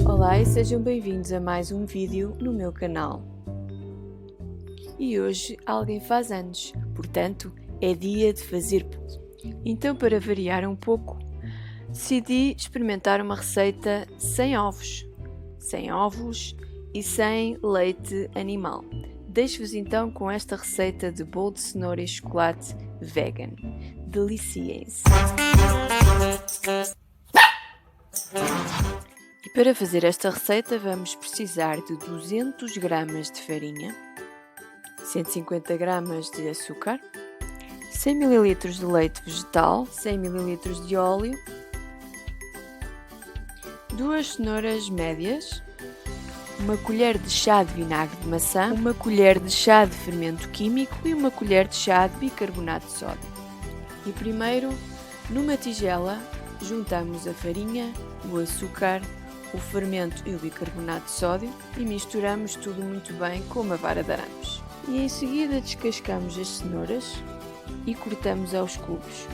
Olá e sejam bem-vindos a mais um vídeo no meu canal. E hoje alguém faz anos, portanto é dia de fazer bolo. Então, para variar um pouco, decidi experimentar uma receita sem ovos e sem leite animal. Deixo-vos então com esta receita de bolo de cenoura e chocolate vegan. Deliciem-se! E para fazer esta receita vamos precisar de 200 gramas de farinha, 150 gramas de açúcar, 100 ml de leite vegetal, 100 ml de óleo, 2 cenouras médias, uma colher de chá de vinagre de maçã, uma colher de chá de fermento químico e uma colher de chá de bicarbonato de sódio. E primeiro, numa tigela, juntamos a farinha, o açúcar, o fermento e o bicarbonato de sódio e misturamos tudo muito bem com uma vara de arames. E em seguida descascamos as cenouras e cortamos aos cubos.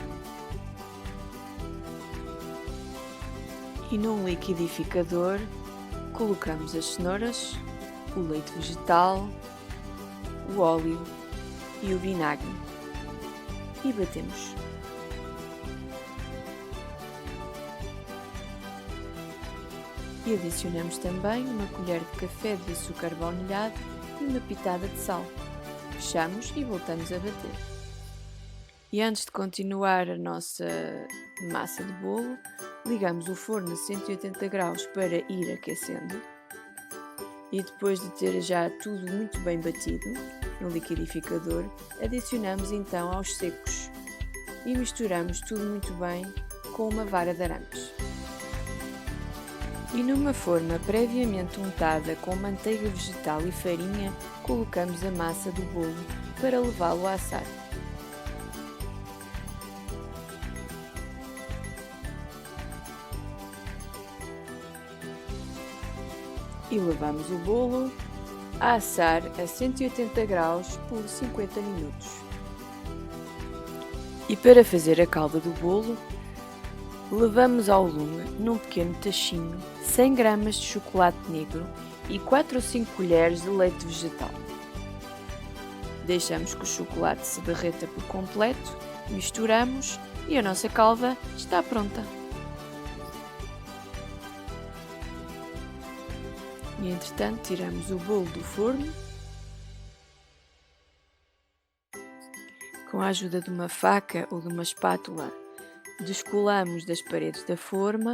E num liquidificador colocamos as cenouras, o leite vegetal, o óleo e o vinagre e batemos. E adicionamos também uma colher de café de açúcar baunilhado e uma pitada de sal. Fechamos e voltamos a bater. E antes de continuar a nossa massa de bolo, ligamos o forno a 180 graus para ir aquecendo. E depois de ter já tudo muito bem batido no liquidificador, adicionamos então aos secos e misturamos tudo muito bem com uma vara de arames. E numa forma previamente untada com manteiga vegetal e farinha, colocamos a massa do bolo para levá-lo a assar. E levamos o bolo a assar a 180 graus por 50 minutos. E para fazer a calda do bolo, levamos ao lume, num pequeno tachinho, 100 gramas de chocolate negro e 4 ou 5 colheres de leite vegetal. Deixamos que o chocolate se derreta por completo, misturamos e a nossa calda está pronta. E entretanto tiramos o bolo do forno. Com a ajuda de uma faca ou de uma espátula, descolamos das paredes da forma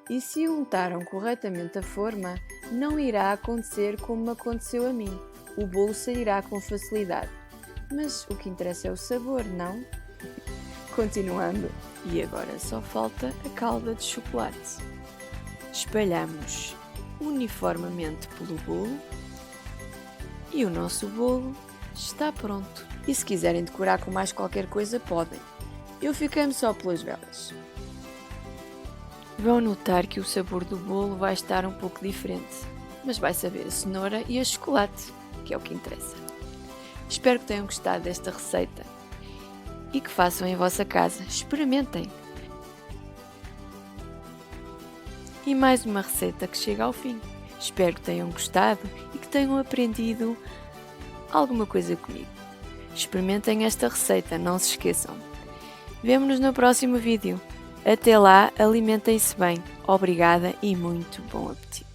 e se untaram corretamente a forma, não irá acontecer como me aconteceu a mim. O bolo sairá com facilidade. Mas o que interessa é o sabor, não? Continuando, e agora só falta a calda de chocolate. Espalhamos uniformemente pelo bolo e o nosso bolo está pronto. E se quiserem decorar com mais qualquer coisa, podem. Eu fiquei-me só pelas velas. Vão notar que o sabor do bolo vai estar um pouco diferente, mas vai saber a cenoura e a chocolate, que é o que interessa. Espero que tenham gostado desta receita e que façam em vossa casa. Experimentem! E mais uma receita que chega ao fim. Espero que tenham gostado e que tenham aprendido alguma coisa comigo. Experimentem esta receita, não se esqueçam. Vemo-nos no próximo vídeo. Até lá, alimentem-se bem. Obrigada e muito bom apetite!